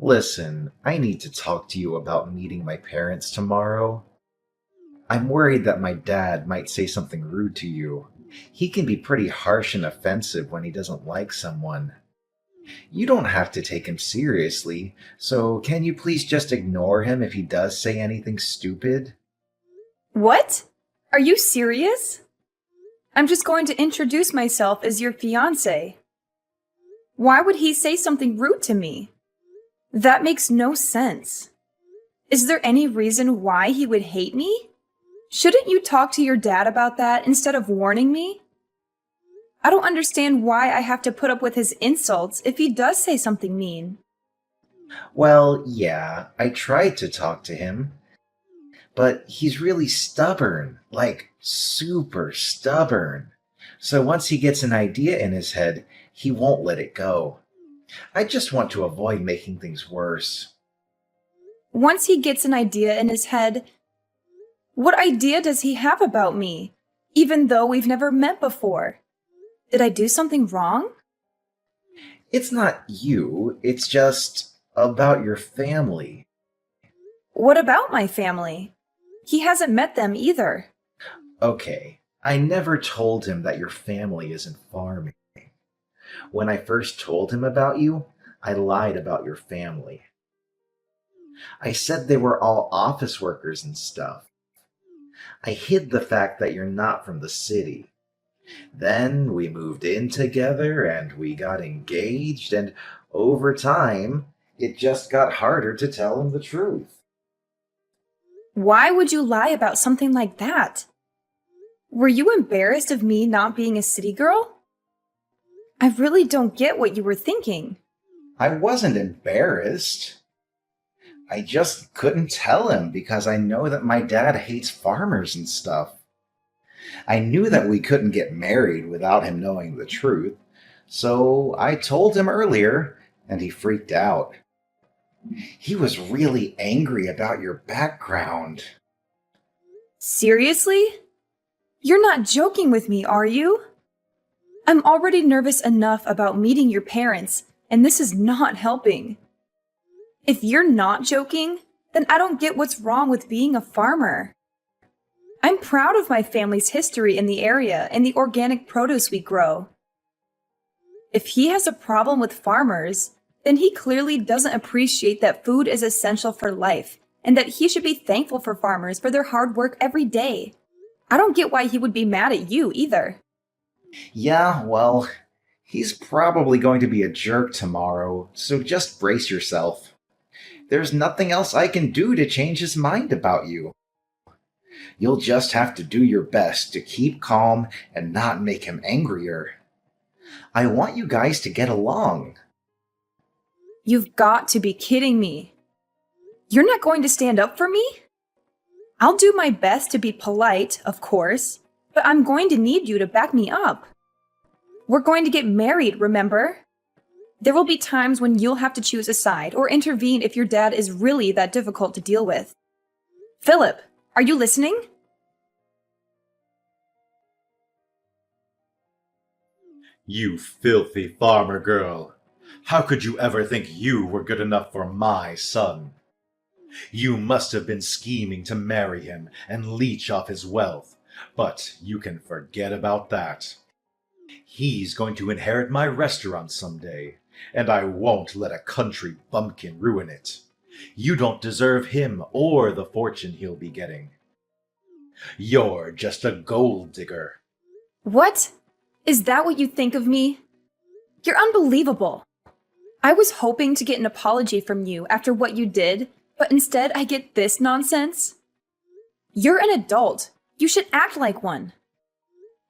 Listen, I need to talk to you about meeting my parents tomorrow. I'm worried that my dad might say something rude to you. He can be pretty harsh and offensive when he doesn't like someone. You don't have to take him seriously, so can you please just ignore him if he does say anything stupid? What? Are you serious? I'm just going to introduce myself as your fiance. Why would he say something rude to me? That makes no sense. Is there any reason why he would hate me? Shouldn't you talk to your dad about that instead of warning me? I don't understand why I have to put up with his insults if he does say something mean. Well, yeah, I tried to talk to him, but he's really stubborn, like super stubborn. So once he gets an idea in his head, he won't let it go. I just want to avoid making things worse. Once he gets an idea in his head, what idea does he have about me, even though we've never met before? Did I do something wrong? It's not you, it's just about your family. What about my family? He hasn't met them either. Okay, I never told him that your family isn't farming. When I first told him about you, I lied about your family. I said they were all office workers and stuff. I hid the fact that you're not from the city. Then we moved in together and we got engaged, and over time, it just got harder to tell him the truth. Why would you lie about something like that? Were you embarrassed of me not being a city girl? I really don't get what you were thinking. I wasn't embarrassed. I just couldn't tell him because I know that my dad hates farmers and stuff. I knew that we couldn't get married without him knowing the truth, so I told him earlier, and he freaked out. He was really angry about your background. Seriously? You're not joking with me, are you? I'm already nervous enough about meeting your parents, and this is not helping. If you're not joking, then I don't get what's wrong with being a farmer. I'm proud of my family's history in the area and the organic produce we grow. If he has a problem with farmers, then he clearly doesn't appreciate that food is essential for life and that he should be thankful for farmers for their hard work every day. I don't get why he would be mad at you either. Yeah, well, he's probably going to be a jerk tomorrow, so just brace yourself. There's nothing else I can do to change his mind about you. You'll just have to do your best to keep calm and not make him angrier. I want you guys to get along. You've got to be kidding me. You're not going to stand up for me? I'll do my best to be polite, of course, but I'm going to need you to back me up. We're going to get married, remember? There will be times when you'll have to choose a side or intervene if your dad is really that difficult to deal with. Philip, are you listening? You filthy farmer girl! How could you ever think you were good enough for my son? You must have been scheming to marry him and leech off his wealth, but you can forget about that. He's going to inherit my restaurant someday, and I won't let a country bumpkin ruin it. You don't deserve him or the fortune he'll be getting. You're just a gold digger. What? Is that what you think of me? You're unbelievable. I was hoping to get an apology from you after what you did, but instead I get this nonsense. You're an adult. You should act like one.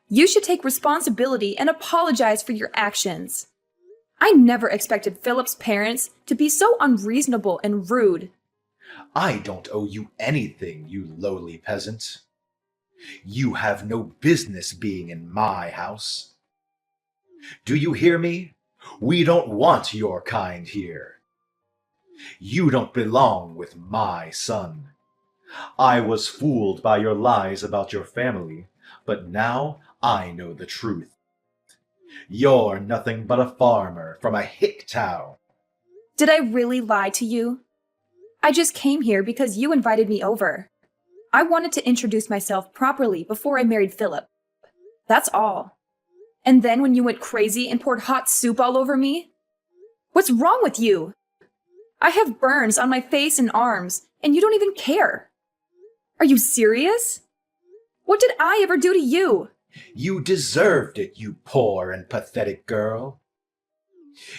You should take responsibility and apologize for your actions. I never expected Philip's parents to be so unreasonable and rude. I don't owe you anything, you lowly peasant. You have no business being in my house. Do you hear me? We don't want your kind here. You don't belong with my son. I was fooled by your lies about your family, but now I know the truth. You're nothing but a farmer from a hick town. Did I really lie to you? I just came here because you invited me over. I wanted to introduce myself properly before I married Philip. That's all. And then when you went crazy and poured hot soup all over me? What's wrong with you? I have burns on my face and arms, and you don't even care. Are you serious? What did I ever do to you? You deserved it, you poor and pathetic girl.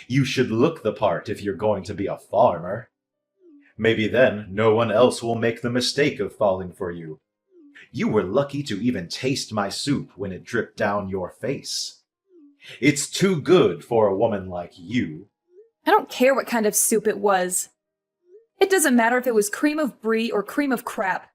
You should look the part if you're going to be a farmer. Maybe then no one else will make the mistake of falling for you. You were lucky to even taste my soup when it dripped down your face. It's too good for a woman like you. I don't care what kind of soup it was. It doesn't matter if it was cream of brie or cream of crap.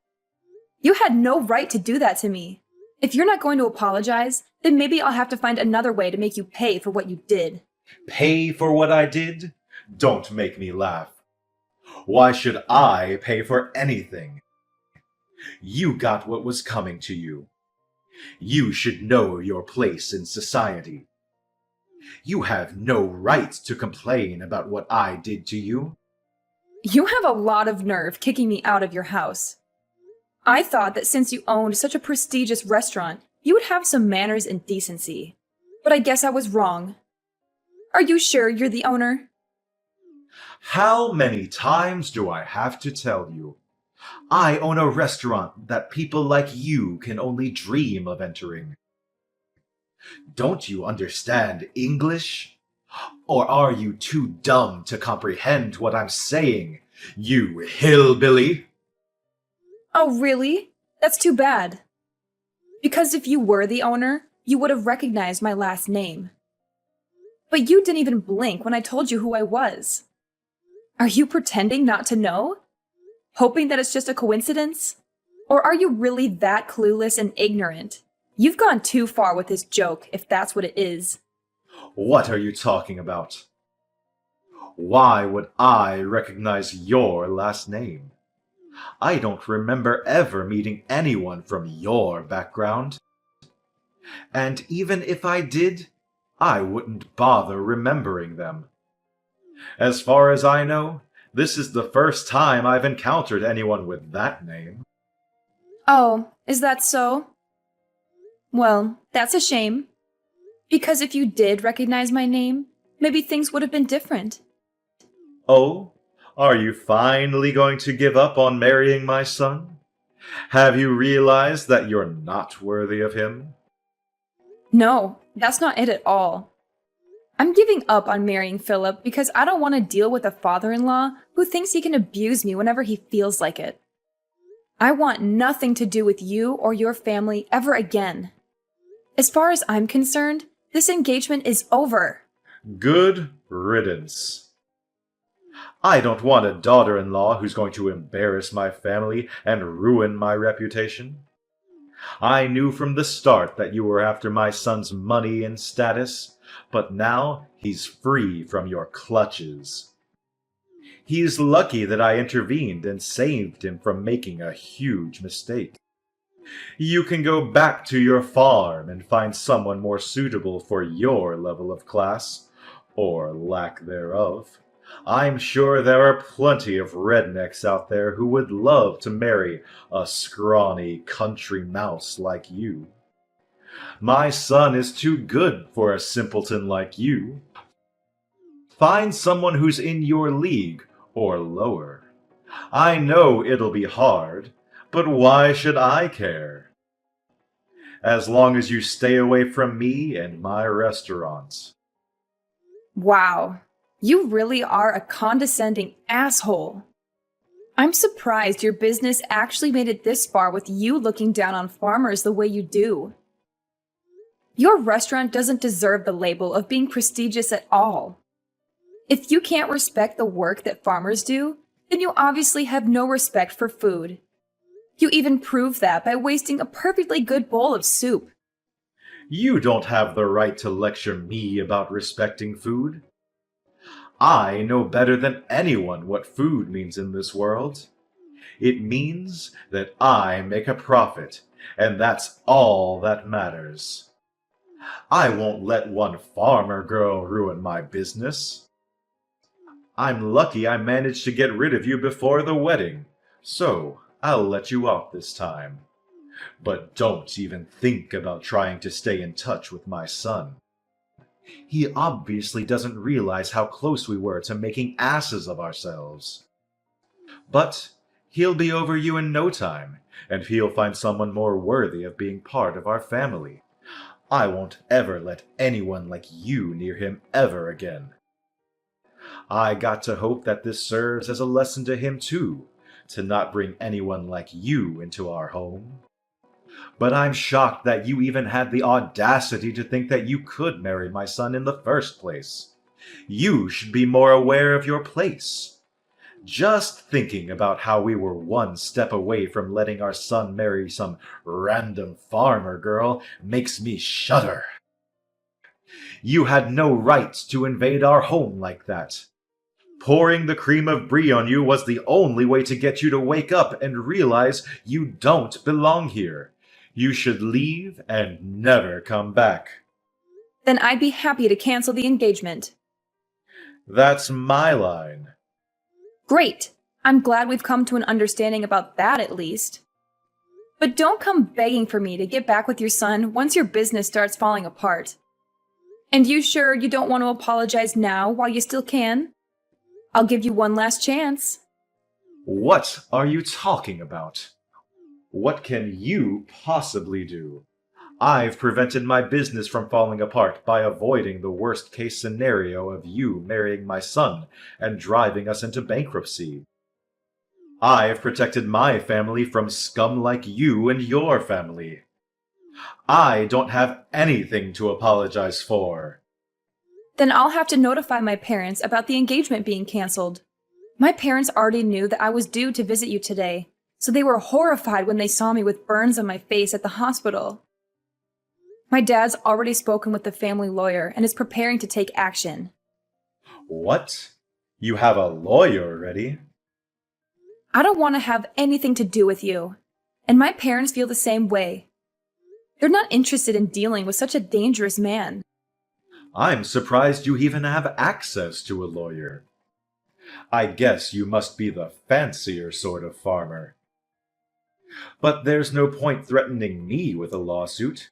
You had no right to do that to me. If you're not going to apologize, then maybe I'll have to find another way to make you pay for what you did. Pay for what I did? Don't make me laugh. Why should I pay for anything? You got what was coming to you. You should know your place in society. You have no right to complain about what I did to you. You have a lot of nerve kicking me out of your house. I thought that since you owned such a prestigious restaurant, you would have some manners and decency. But I guess I was wrong. Are you sure you're the owner? How many times do I have to tell you? I own a restaurant that people like you can only dream of entering. Don't you understand English? Or are you too dumb to comprehend what I'm saying, you hillbilly? Oh, really? That's too bad. Because if you were the owner, you would have recognized my last name. But you didn't even blink when I told you who I was. Are you pretending not to know? Hoping that it's just a coincidence? Or are you really that clueless and ignorant? You've gone too far with this joke, if that's what it is. What are you talking about? Why would I recognize your last name? I don't remember ever meeting anyone from your background. And even if I did, I wouldn't bother remembering them. As far as I know, this is the first time I've encountered anyone with that name. Oh, is that so? Well, that's a shame. Because if you did recognize my name, maybe things would have been different. Oh, are you finally going to give up on marrying my son? Have you realized that you're not worthy of him? No, that's not it at all. I'm giving up on marrying Philip because I don't want to deal with a father-in-law who thinks he can abuse me whenever he feels like it. I want nothing to do with you or your family ever again. As far as I'm concerned, this engagement is over. Good riddance. I don't want a daughter-in-law who's going to embarrass my family and ruin my reputation. I knew from the start that you were after my son's money and status, but now he's free from your clutches. He's lucky that I intervened and saved him from making a huge mistake. You can go back to your farm and find someone more suitable for your level of class, or lack thereof. I'm sure there are plenty of rednecks out there who would love to marry a scrawny country mouse like you. My son is too good for a simpleton like you. Find someone who's in your league or lower. I know it'll be hard, but why should I care? As long as you stay away from me and my restaurants. Wow, you really are a condescending asshole. I'm surprised your business actually made it this far with you looking down on farmers the way you do. Your restaurant doesn't deserve the label of being prestigious at all. If you can't respect the work that farmers do, then you obviously have no respect for food. You even prove that by wasting a perfectly good bowl of soup. You don't have the right to lecture me about respecting food. I know better than anyone what food means in this world. It means that I make a profit, and that's all that matters. I won't let one farmer girl ruin my business. I'm lucky I managed to get rid of you before the wedding, so I'll let you off this time. But don't even think about trying to stay in touch with my son. He obviously doesn't realize how close we were to making asses of ourselves. But he'll be over you in no time, and he'll find someone more worthy of being part of our family. I won't ever let anyone like you near him ever again. I got to hope that this serves as a lesson to him too, to not bring anyone like you into our home. But I'm shocked that you even had the audacity to think that you could marry my son in the first place. You should be more aware of your place. Just thinking about how we were one step away from letting our son marry some random farmer girl makes me shudder. You had no right to invade our home like that. Pouring the cream of brie on you was the only way to get you to wake up and realize you don't belong here. You should leave and never come back. Then I'd be happy to cancel the engagement. That's my line. Great. I'm glad we've come to an understanding about that at least. But don't come begging for me to get back with your son once your business starts falling apart. And you sure you don't want to apologize now while you still can? I'll give you one last chance. What are you talking about? What can you possibly do? I've prevented my business from falling apart by avoiding the worst case scenario of you marrying my son and driving us into bankruptcy. I've protected my family from scum like you and your family. I don't have anything to apologize for. Then I'll have to notify my parents about the engagement being canceled. My parents already knew that I was due to visit you today, so they were horrified when they saw me with burns on my face at the hospital. My dad's already spoken with the family lawyer and is preparing to take action. What? You have a lawyer already? I don't want to have anything to do with you, and my parents feel the same way. They're not interested in dealing with such a dangerous man. I'm surprised you even have access to a lawyer. I guess you must be the fancier sort of farmer. But there's no point threatening me with a lawsuit.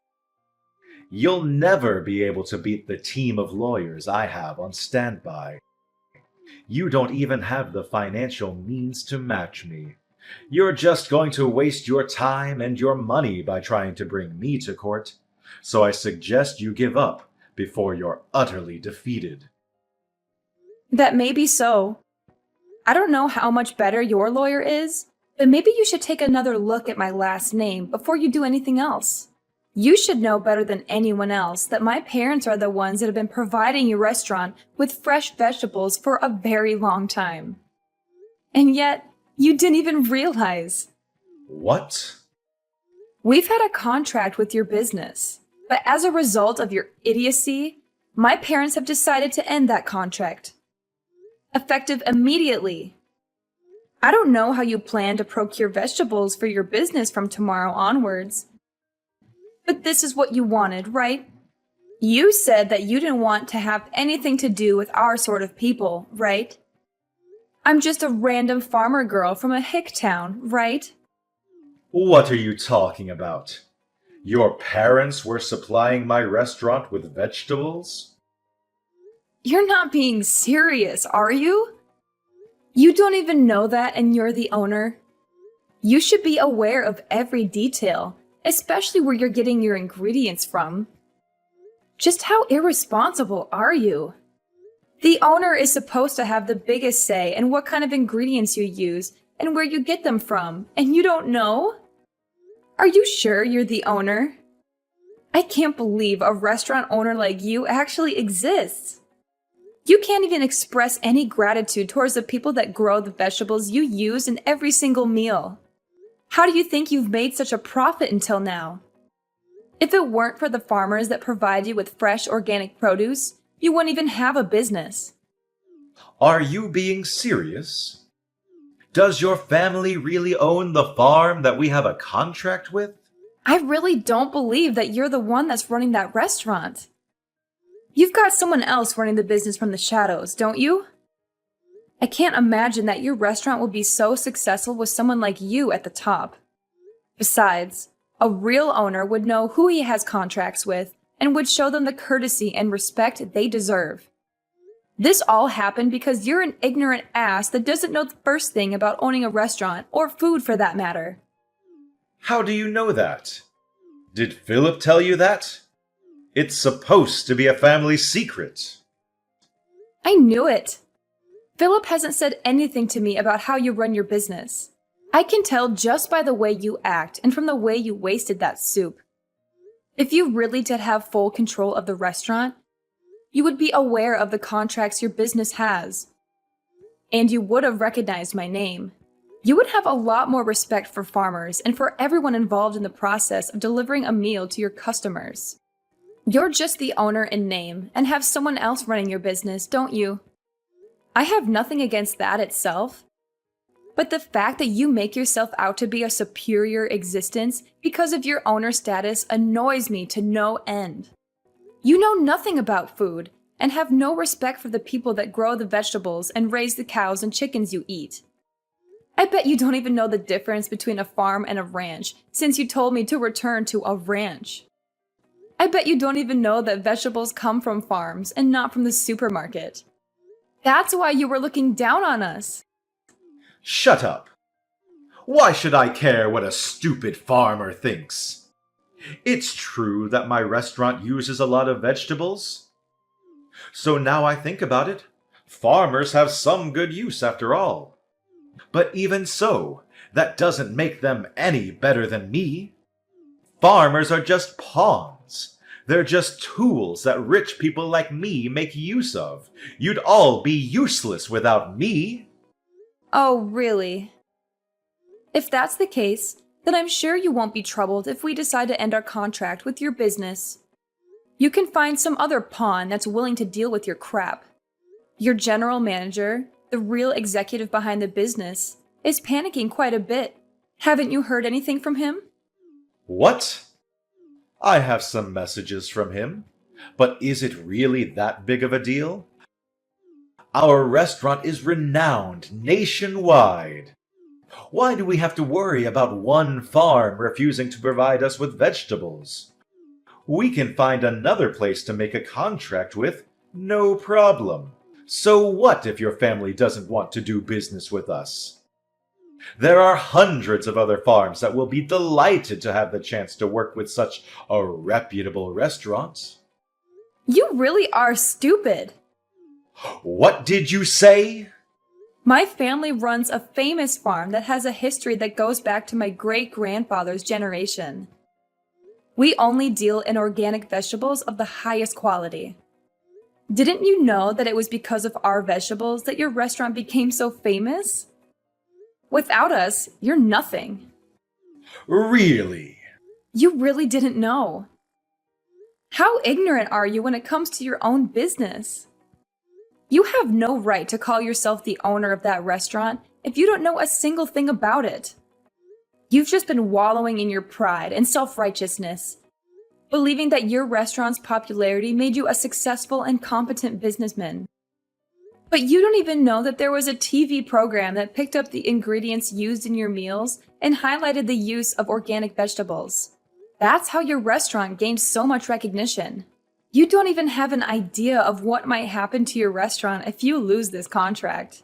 You'll never be able to beat the team of lawyers I have on standby. You don't even have the financial means to match me. You're just going to waste your time and your money by trying to bring me to court, so I suggest you give up before you're utterly defeated. That may be so. I don't know how much better your lawyer is, but maybe you should take another look at my last name before you do anything else. You should know better than anyone else that my parents are the ones that have been providing your restaurant with fresh vegetables for a very long time. And yet, you didn't even realize. What? We've had a contract with your business, but as a result of your idiocy, my parents have decided to end that contract. Effective immediately. I don't know how you plan to procure vegetables for your business from tomorrow onwards. But this is what you wanted, right? You said that you didn't want to have anything to do with our sort of people, right? I'm just a random farmer girl from a hick town, right? What are you talking about? Your parents were supplying my restaurant with vegetables? You're not being serious, are you? You don't even know that and you're the owner. You should be aware of every detail, especially where you're getting your ingredients from. Just how irresponsible are you? The owner is supposed to have the biggest say in what kind of ingredients you use and where you get them from, and you don't know? Are you sure you're the owner? I can't believe a restaurant owner like you actually exists. You can't even express any gratitude towards the people that grow the vegetables you use in every single meal. How do you think you've made such a profit until now? If it weren't for the farmers that provide you with fresh organic produce, you wouldn't even have a business. Are you being serious? Does your family really own the farm that we have a contract with? I really don't believe that you're the one that's running that restaurant. You've got someone else running the business from the shadows, don't you? I can't imagine that your restaurant would be so successful with someone like you at the top. Besides, a real owner would know who he has contracts with and would show them the courtesy and respect they deserve. This all happened because you're an ignorant ass that doesn't know the first thing about owning a restaurant, or food for that matter. How do you know that? Did Philip tell you that? It's supposed to be a family secret. I knew it. Philip hasn't said anything to me about how you run your business. I can tell just by the way you act and from the way you wasted that soup. If you really did have full control of the restaurant, you would be aware of the contracts your business has. And you would have recognized my name. You would have a lot more respect for farmers and for everyone involved in the process of delivering a meal to your customers. You're just the owner in name and have someone else running your business, don't you? I have nothing against that itself. But the fact that you make yourself out to be a superior existence because of your owner status annoys me to no end. You know nothing about food and have no respect for the people that grow the vegetables and raise the cows and chickens you eat. I bet you don't even know the difference between a farm and a ranch, since you told me to return to a ranch. I bet you don't even know that vegetables come from farms and not from the supermarket. That's why you were looking down on us. Shut up. Why should I care what a stupid farmer thinks? It's true that my restaurant uses a lot of vegetables. So now I think about it, farmers have some good use after all. But even so, that doesn't make them any better than me. Farmers are just pawns. They're just tools that rich people like me make use of. You'd all be useless without me. Oh, really? If that's the case, then I'm sure you won't be troubled if we decide to end our contract with your business. You can find some other pawn that's willing to deal with your crap. Your general manager, the real executive behind the business, is panicking quite a bit. Haven't you heard anything from him? What? I have some messages from him, but is it really that big of a deal? Our restaurant is renowned nationwide. Why do we have to worry about one farm refusing to provide us with vegetables? We can find another place to make a contract with, no problem. So what if your family doesn't want to do business with us? There are hundreds of other farms that will be delighted to have the chance to work with such a reputable restaurant. You really are stupid. What did you say? My family runs a famous farm that has a history that goes back to my great-grandfather's generation. We only deal in organic vegetables of the highest quality. Didn't you know that it was because of our vegetables that your restaurant became so famous? Without us, you're nothing. Really? You really didn't know. How ignorant are you when it comes to your own business? You have no right to call yourself the owner of that restaurant if you don't know a single thing about it. You've just been wallowing in your pride and self-righteousness, believing that your restaurant's popularity made you a successful and competent businessman. But you don't even know that there was a TV program that picked up the ingredients used in your meals and highlighted the use of organic vegetables. That's how your restaurant gained so much recognition. You don't even have an idea of what might happen to your restaurant if you lose this contract.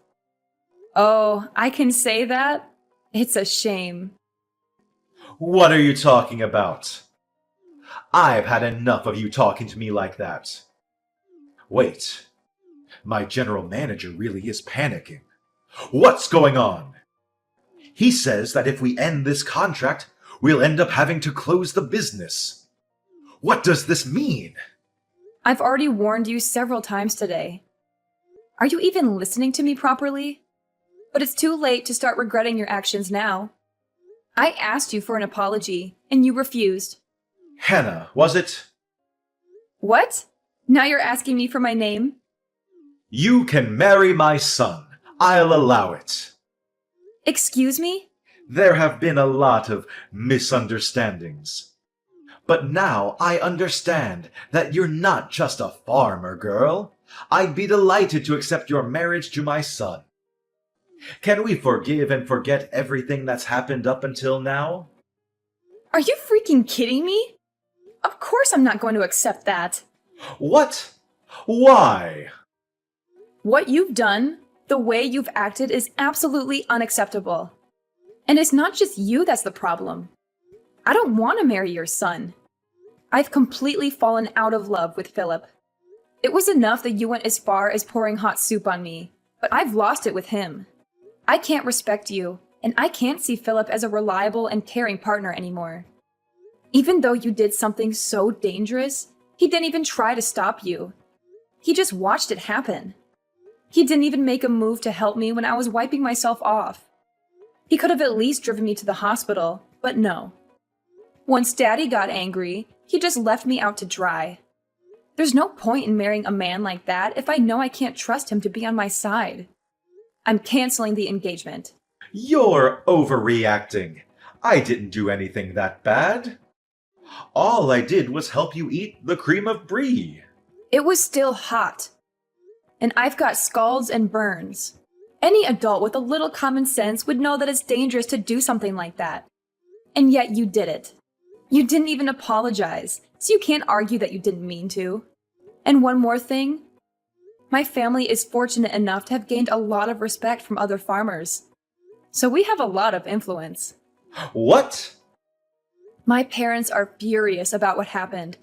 Oh, I can say that? It's a shame. What are you talking about? I've had enough of you talking to me like that. Wait, my general manager really is panicking. What's going on? He says that if we end this contract, we'll end up having to close the business. What does this mean? I've already warned you several times today. Are you even listening to me properly? But it's too late to start regretting your actions now. I asked you for an apology, and you refused. Hannah, was it? What? Now you're asking me for my name? You can marry my son. I'll allow it. Excuse me? There have been a lot of misunderstandings. But now I understand that you're not just a farmer girl. I'd be delighted to accept your marriage to my son. Can we forgive and forget everything that's happened up until now? Are you freaking kidding me? Of course I'm not going to accept that. What? Why? What you've done, the way you've acted is absolutely unacceptable. And it's not just you that's the problem. I don't want to marry your son. I've completely fallen out of love with Philip. It was enough that you went as far as pouring hot soup on me, but I've lost it with him. I can't respect you, and I can't see Philip as a reliable and caring partner anymore. Even though you did something so dangerous, he didn't even try to stop you. He just watched it happen. He didn't even make a move to help me when I was wiping myself off. He could have at least driven me to the hospital, but no. Once Daddy got angry, he just left me out to dry. There's no point in marrying a man like that if I know I can't trust him to be on my side. I'm canceling the engagement. You're overreacting. I didn't do anything that bad. All I did was help you eat the cream of brie. It was still hot. And I've got scalds and burns. Any adult with a little common sense would know that it's dangerous to do something like that. And yet you did it. You didn't even apologize, so you can't argue that you didn't mean to. And one more thing. My family is fortunate enough to have gained a lot of respect from other farmers. So we have a lot of influence. What? My parents are furious about what happened.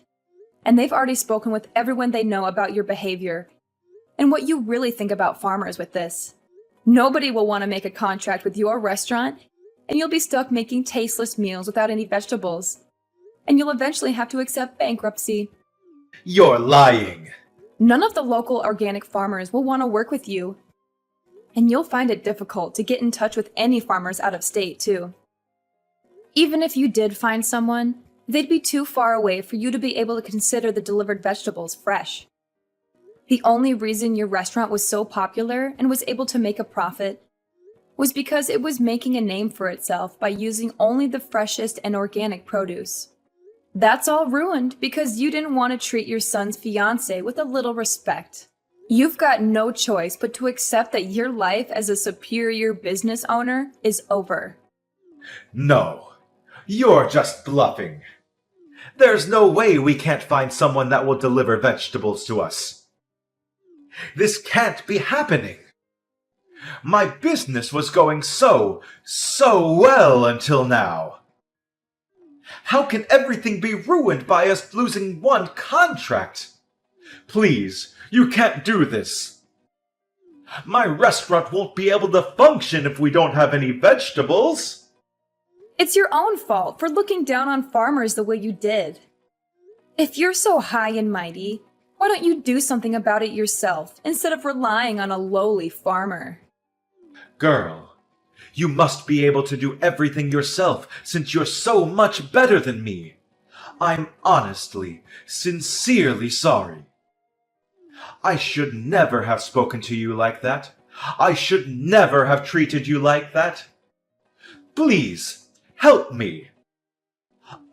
And they've already spoken with everyone they know about your behavior and what you really think about farmers with this. Nobody will want to make a contract with your restaurant, and you'll be stuck making tasteless meals without any vegetables. And you'll eventually have to accept bankruptcy. You're lying. None of the local organic farmers will want to work with you. And you'll find it difficult to get in touch with any farmers out of state, too. Even if you did find someone, they'd be too far away for you to be able to consider the delivered vegetables fresh. The only reason your restaurant was so popular and was able to make a profit was because it was making a name for itself by using only the freshest and organic produce. That's all ruined because you didn't want to treat your son's fiancé with a little respect. You've got no choice but to accept that your life as a superior business owner is over. No, you're just bluffing. There's no way we can't find someone that will deliver vegetables to us. This can't be happening. My business was going so well until now. How can everything be ruined by us losing one contract? Please, you can't do this. My restaurant won't be able to function if we don't have any vegetables. It's your own fault for looking down on farmers the way you did. If you're so high and mighty, why don't you do something about it yourself instead of relying on a lowly farmer? Girl, you must be able to do everything yourself since you're so much better than me. I'm honestly, sincerely sorry. I should never have spoken to you like that. I should never have treated you like that. Please, help me.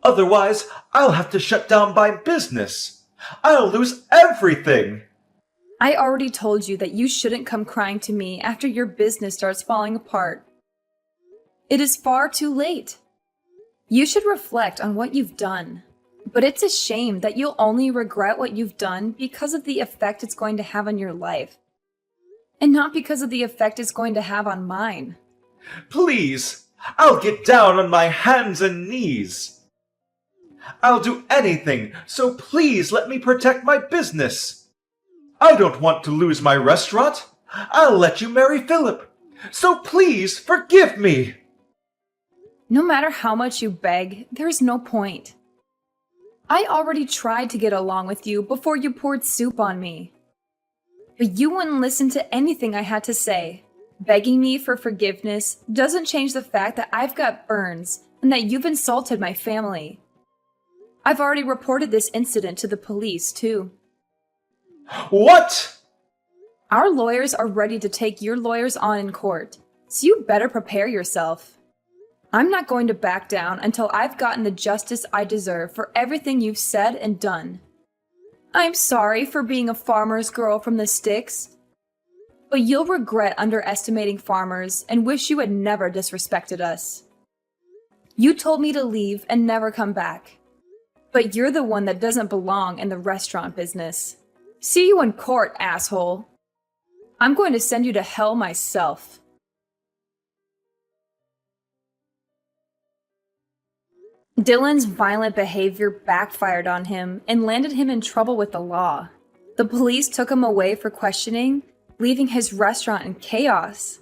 Otherwise, I'll have to shut down my business. I'll lose everything. I already told you that you shouldn't come crying to me after your business starts falling apart. It is far too late. You should reflect on what you've done. But it's a shame that you'll only regret what you've done because of the effect it's going to have on your life. And not because of the effect it's going to have on mine. Please, I'll get down on my hands and knees. I'll do anything, so please let me protect my business. I don't want to lose my restaurant. I'll let you marry Philip. So please forgive me. No matter how much you beg, there's no point. I already tried to get along with you before you poured soup on me. But you wouldn't listen to anything I had to say. Begging me for forgiveness doesn't change the fact that I've got burns and that you've insulted my family. I've already reported this incident to the police, too. What? Our lawyers are ready to take your lawyers on in court, so you better prepare yourself. I'm not going to back down until I've gotten the justice I deserve for everything you've said and done. I'm sorry for being a farmer's girl from the sticks, but you'll regret underestimating farmers and wish you had never disrespected us. You told me to leave and never come back. But you're the one that doesn't belong in the restaurant business. See you in court, asshole. I'm going to send you to hell myself. Dylan's violent behavior backfired on him and landed him in trouble with the law. The police took him away for questioning, leaving his restaurant in chaos.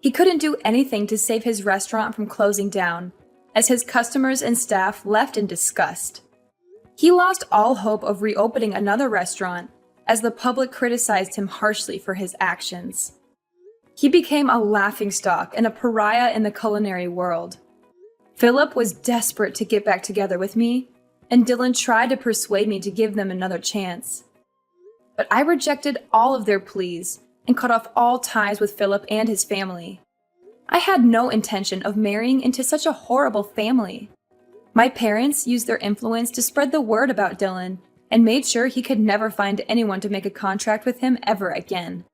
He couldn't do anything to save his restaurant from closing down, as his customers and staff left in disgust. He lost all hope of reopening another restaurant, as the public criticized him harshly for his actions. He became a laughingstock and a pariah in the culinary world. Philip was desperate to get back together with me, and Dylan tried to persuade me to give them another chance. But I rejected all of their pleas and cut off all ties with Philip and his family. I had no intention of marrying into such a horrible family. My parents used their influence to spread the word about Dylan and made sure he could never find anyone to make a contract with him ever again.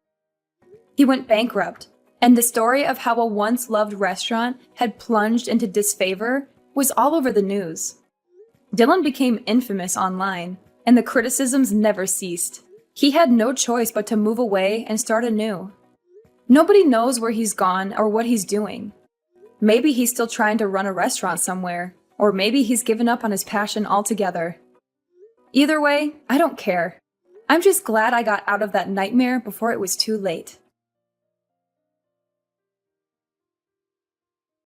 He went bankrupt, and the story of how a once-loved restaurant had plunged into disfavor was all over the news. Dylan became infamous online, and the criticisms never ceased. He had no choice but to move away and start anew. Nobody knows where he's gone or what he's doing. Maybe he's still trying to run a restaurant somewhere, or maybe he's given up on his passion altogether. Either way, I don't care. I'm just glad I got out of that nightmare before it was too late.